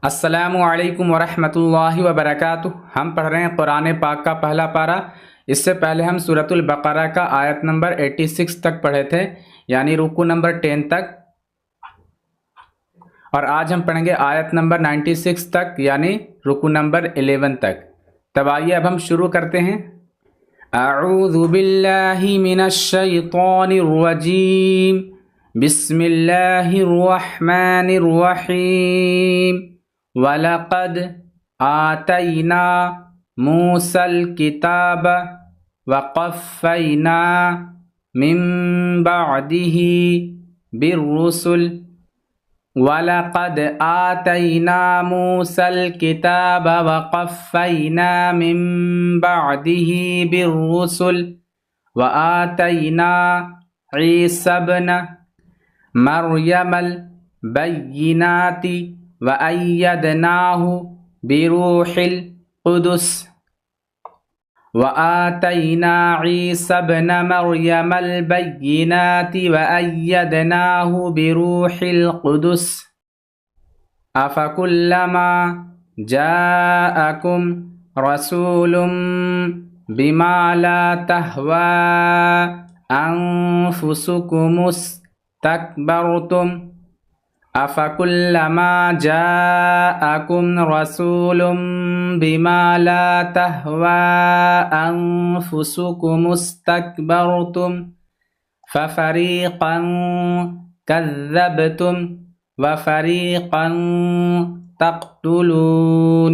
अस्सलामु अलैकुम वरहमतुल्लाहि वबरकातुह। हम पढ़ रहे हैं कुरान पाक का पहला पारा। इससे पहले हम सूरतुल बकरा का आयत नंबर 86 तक पढ़े थे, यानी रुकू नंबर 10 तक। और आज हम पढ़ेंगे आयत नंबर 96 तक, यानी रुकू नंबर 11 तक। तब आइए अब हम शुरू करते हैं। अऊज़ु बिल्लाहि मिनश शैतानिर रजीम। बिस्मिल्लाहिर रहमानिर रहीम। वलक़द आतैना मूसल किताब वक़फ़्फ़ैना मिन बअदिही बिर्रुसुल। वलक़द आतैना मूसल किताब वक़फ़्फ़ैना मिन बअदिही बिर्रुसुल व आतैना ईसा इब्न मर्यमल बय्यिनाति व अय्यदनाहु बिरूहिल कुदुस। व आतैना ईसा इब्न मर्यमल बय्यिनाति व अय्यदनाहु बिरूहिल कुदुस। अफकुल्लमा जाअकुम रसूलुम बिमा ला तहवा अंफुसुकुमुस्तकबरतुम। अफकुल्लमा जाअकुम रसूलुम बिमा ला तहवा अंफुसुकुमुस्तकबरतुम फफरीक़न कज़्ज़बतुम व फरीक़न तक़्तुलून।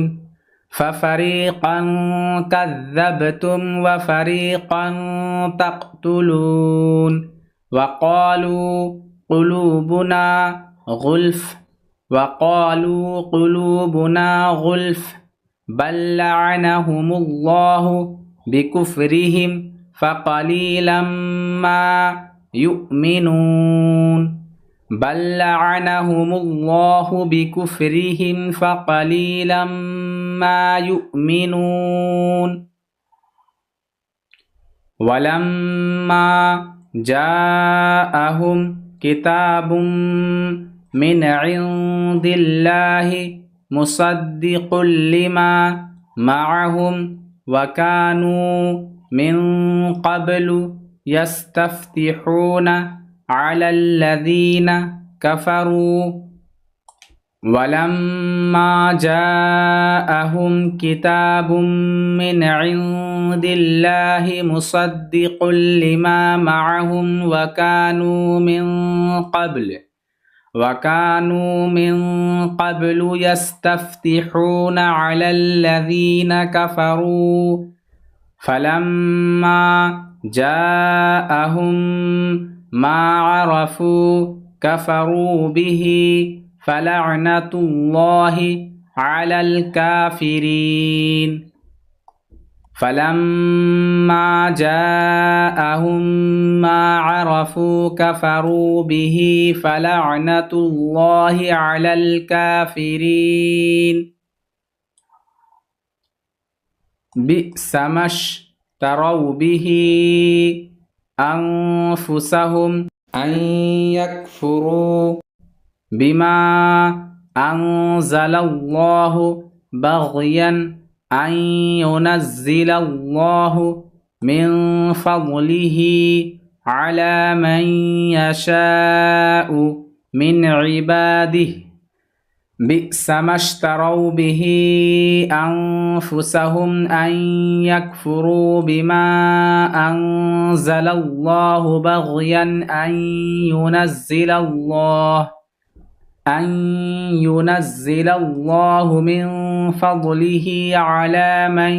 फफरीक़न कज़्ज़बतुम व फरीक़न तक़्तुलून। वक़ालू क़ुलूबुना गुल्फ़ बल लअनहुमुल्लाहु बिकुफ़्रिहिम फ़क़लीलन मा युअ्मिनून। बल लअनहुमुल्लाहु बिकुफ़्रिहिम फ़क़लीलन मा युअ्मिनून। वलम्मा जाअहुम किताबुम मिन इंदिल्लाहि मुसद्दिक़ुल लिमा मअहुम व कानू मिन क़ब्लु यस्तफ़्तिहून अलल्लज़ीना कफ़रू। वलम्मा जाअहुम किताबुम मिन इंदिल्लाहि मुसद्दिक़ुल लिमा मअहुम व कानू मिन क़ब्लु यस्तफ़्तिहून अलल्लज़ीना कफ़रू। फलम्मा जाअहुम मा अरफ़ू कफ़रू बिही फ़लअनतुल्लाहि अलल काफ़िरीन। फलम्मा जाअहुम मा अरफ़ू कफ़रू बिही फ़लअनतुल्लाहि अलल काफ़िरीन। बि'समश्तरौ बिही अंफुसहुम अन यकफ़ुरू बिमा अंज़लल्लाहु बग़यन अन युनज़्ज़िलल्लाहु मिन फ़ज़लिही अला मन यशाअु मिन इबादिही। बि'समश्तरौ बिही अंफुसहुम अन यकफ़ुरू बिमा अंज़लल्लाहु बग़यन अन युनज़्ज़िलल्लाहु मिन फ़ज़लिही अला मन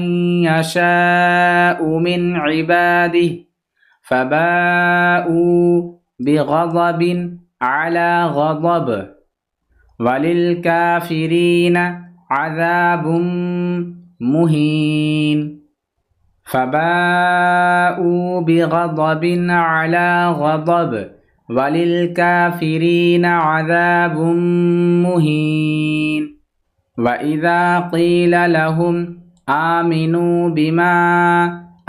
यशाअु मिन इबादिही फ़बाअू बिग़ज़बिन अला ग़ज़ब वलिलकाफ़िरीन अज़ाबुम मुहीन। फ़बाअू बिग़ज़बिन अला ग़ज़ब वलिलकाफ़िरीन अज़ाबुम मुहीन। वइज़ा क़ील लहुम आमिनू बिमा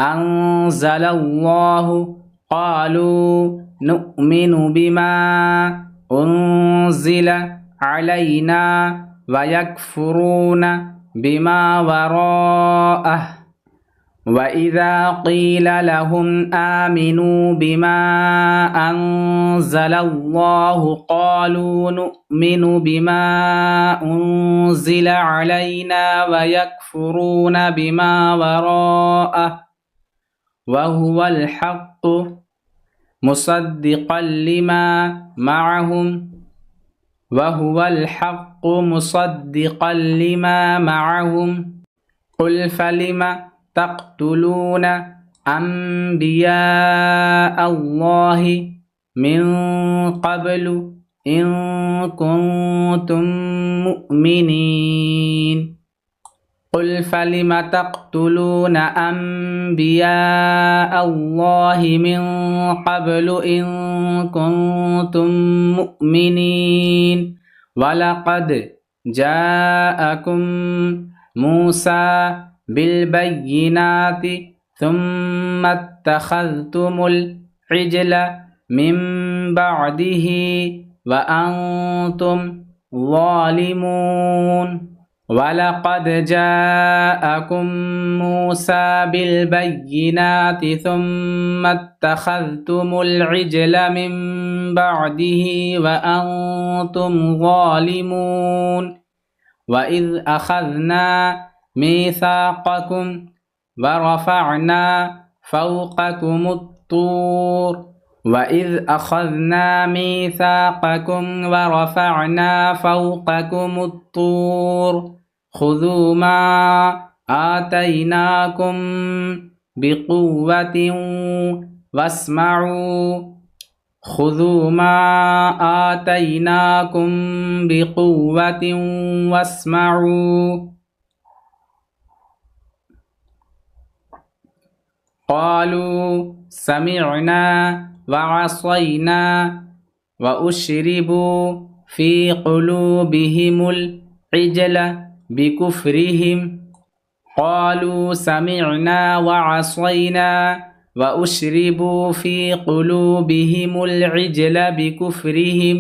अंज़लल्लाहु क़ालू नुअ्मिनु बिमा उन्ज़िल अलैना वयक्फुरून बिमा वराअह वइज़ा क़ील लहुम आमिनू बिमा अंज़लल्लाहु क़ालू नुअमिनु बिमा उन्ज़िल अलैना वयक्फुरून बिमा वराअह वहुवल हक़्क़ु मुसद्दिक़न लिमा मअहुम वहुवल हक़्क़ु मुसद्दिक़न लिमा मअहुम क़ुल फलिमा तक़्तुलून अंबिया अल्लाहि मिन क़ब्लु इन कुन्तुम मुअमिनीन क़ुल फलिमा तक़्तुलून अंबिया अल्लाहि मिन क़ब्लु इन कुन्तुम मुअमिनीन वलक़द जाअकुम मूसा बिलबय्यिनाति सुम्मा इत्तख़ज़्तुमुल इज्ल मिन बअदिही व अंतुम ज़ालिमून वलक़द जाअकुम मूसा बिलबय्यिनाति सुम्मा इत्तख़ज़्तुमुल इज्ल मिन बअदिही व अंतुम ज़ालिमून वइज़ अख़ज़ना मीसाक़कुम वरफ़अना फ़ौक़कुमुत्तूर वइज़ अख़ज़ना मीसाक़कुम वरफ़अना फ़ौक़कुमुत्तूर ख़ुज़ू मा आतैनाकुम बिक़ुव्वतिन वस्मऊ ख़ुज़ू मा आतैनाकुम बिक़ुव्वतिन वस्मऊ क़ालू समिअना वअसैना वउश्रिबू फ़ी क़ुलूबिहिमुल इज्ल बिकुफ़्रिहिम क़ालू समिअना वअसैना वउश्रिबू फ़ी क़ुलूबिहिमुल इज्ल बिकुफ़्रिहिम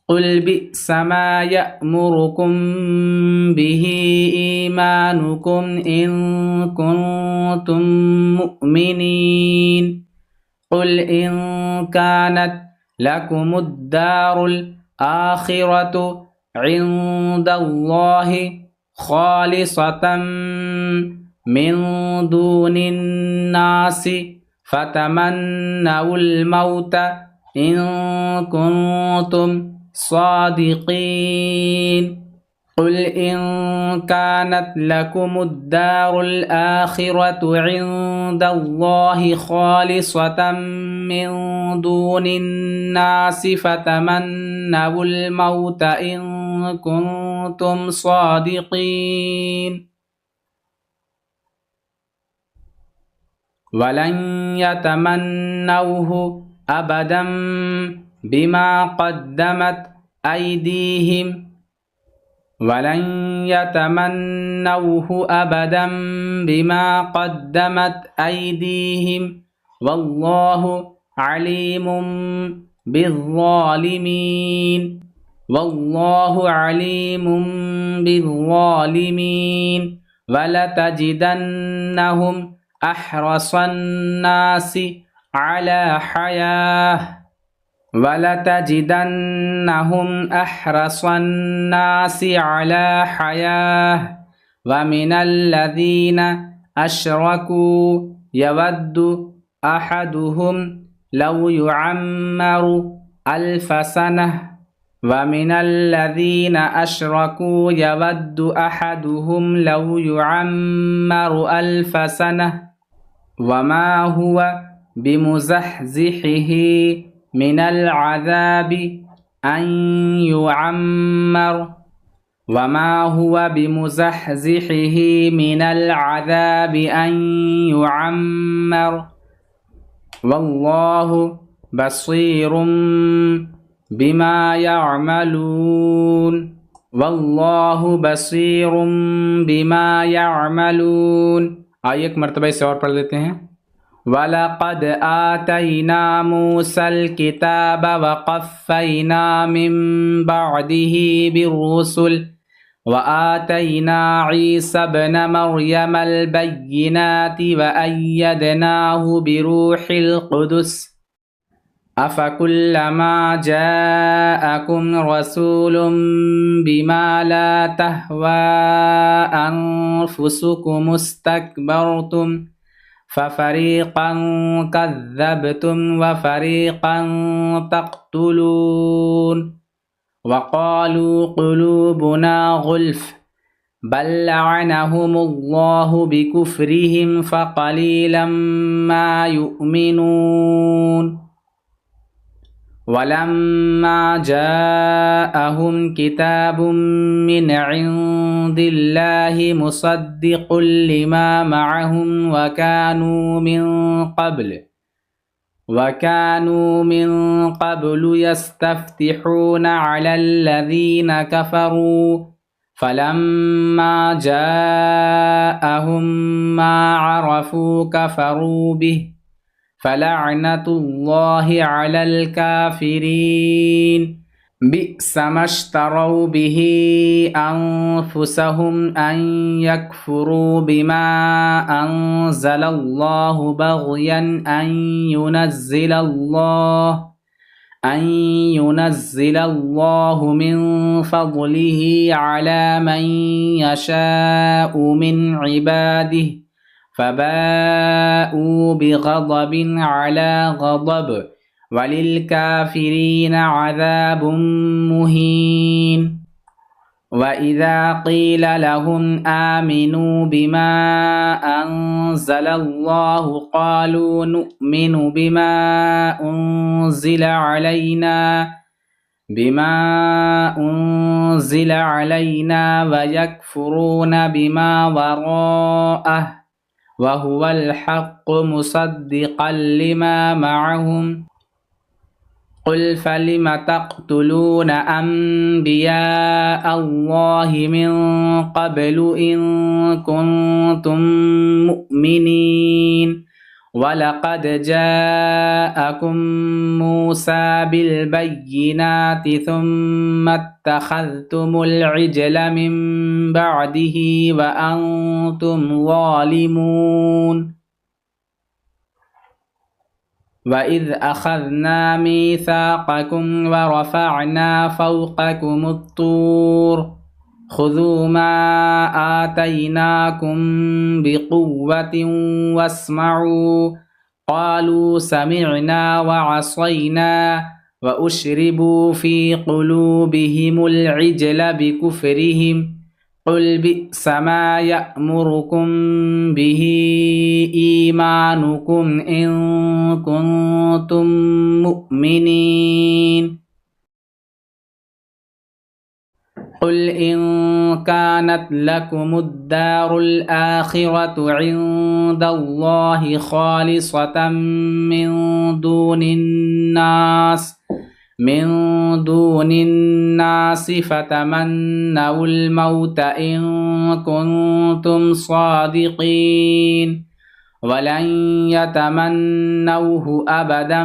क़ुल बि'सा मा यअमुरुकुम बिही ईमानुकुम इन कुन्तुम मुअमिनीन क़ुल इन कानत लकुमुद्दारुल आखिरतु इन्दल्लाहि ख़ालिसतन मिन दूनिन नासि फ़तमन्नउल मौत इन कुन्तुम सादिक़ीन क़ुल इन कानत लकुमुद्दारुल आखिरतु इन्दल्लाहि ख़ालिसतन मिन दूनिन नासि फ़तमन्नउल मौत इन कुन्तुम सादिक़ीन वलन यतमन्नौहु अबदन बिमा क़द्दमत ऐदीहिम वलन यतमन्नौहु अबदन बिमा क़द्दमत ऐदीहिम वल्लाहु अलीमुम बिज़्ज़ालिमीन वल्लाहु अलीमुम बिज़्ज़ालिमीन वलतजिदन्नहुम अहरसन्नासि अला हयाह वलतजिदन्नहुम अहरसन्नासि अला हयाह वमिनल्लज़ीन अशरकू यवद्दु अहदुहुम लौ युअम्मरु अल्फ सनह वमिनल्लज़ीन अशरकू यवद्दु अहदुहुम लौ युअम्मरु अल्फ सनह वमा हुवा बिमुज़हज़िहिही मिनल अज़ाबि अन युअम्मर वमा हुवा बिमुज़हज़िहिही मिनल अज़ाबि अन युअम्मर वल्लाहु बसीरुम बिमा यअमलून वल्लाहु बसीरुम बिमा यअमलून। आइए एक मरतबा इसे और पढ़ लेते हैं। वलक़द आतैना मूसल किताब वक़फ़ैना मिन बअदिही बिर्रुसुल وآتينا عيسى ابن مريم البينات وأيدناه بروح القدس أفكلما جاءكم رسول بما لا تهوى أنفسكم استكبرتم ففريقا كذبتم وفريقا تقتلون وقالوا قلوبنا غلف بل لعنهم الله بكفرهم فقليلا ما يؤمنون ولما جاءهم كتاب من عند الله مصدق لما معهم وكانوا من قبل يستفتحون على الذين كفروا فلما جاءهم ما عرفوا كفروا به فلعنة الله على الكافرين بئس ما اشتروا به أنفسهم أن يكفروا بما أنزل الله بغيا أن ينزل الله من فضله على من يشاء من عباده فباءوا بغضب على غضب وللكافرين عذاب مهين وإذا قيل لهم آمنوا بما أنزل الله قالوا نؤمن بما أنزل علينا ويكفرون بما وراءه وهو الحق مصدقا لما معهم قل فلم تقتلون أنبياء الله من قبل إن كنتم مؤمنين ولقد جاءكم موسى بالبينات ثم اتخذتم العجل من بعده وأنتم ظالمون وإذ أخذنا ميثاقكم ورفعنا فوقكم الطور خذوا ما آتيناكم بقوة واسمعوا قالوا سمعنا وعصينا وأشربوا في قلوبهم العجل بكفرهم قل بئس ما يأمركم به إيمانكم إن كنتم مؤمنين قل إن كانت لكم الدار الآخرة عند الله خالصة من دون الناس فتمنوا الموت إن كنتم صادقين ولن يتمنوه أبدا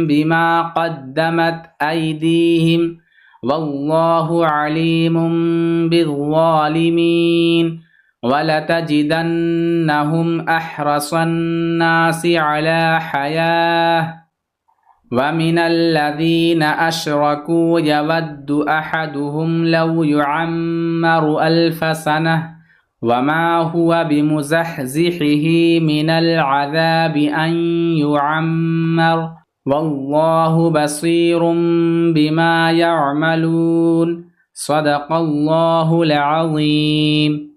بما قدمت أيديهم والله عليم بالظالمين ولتجدنهم أحرص الناس على حياة ومن الذين أشركوا يود أحدهم لو يعمر 1000 سنة وما هو بمزحزحه من العذاب أن يعمر والله بصير بما يعملون صدق الله العظيم.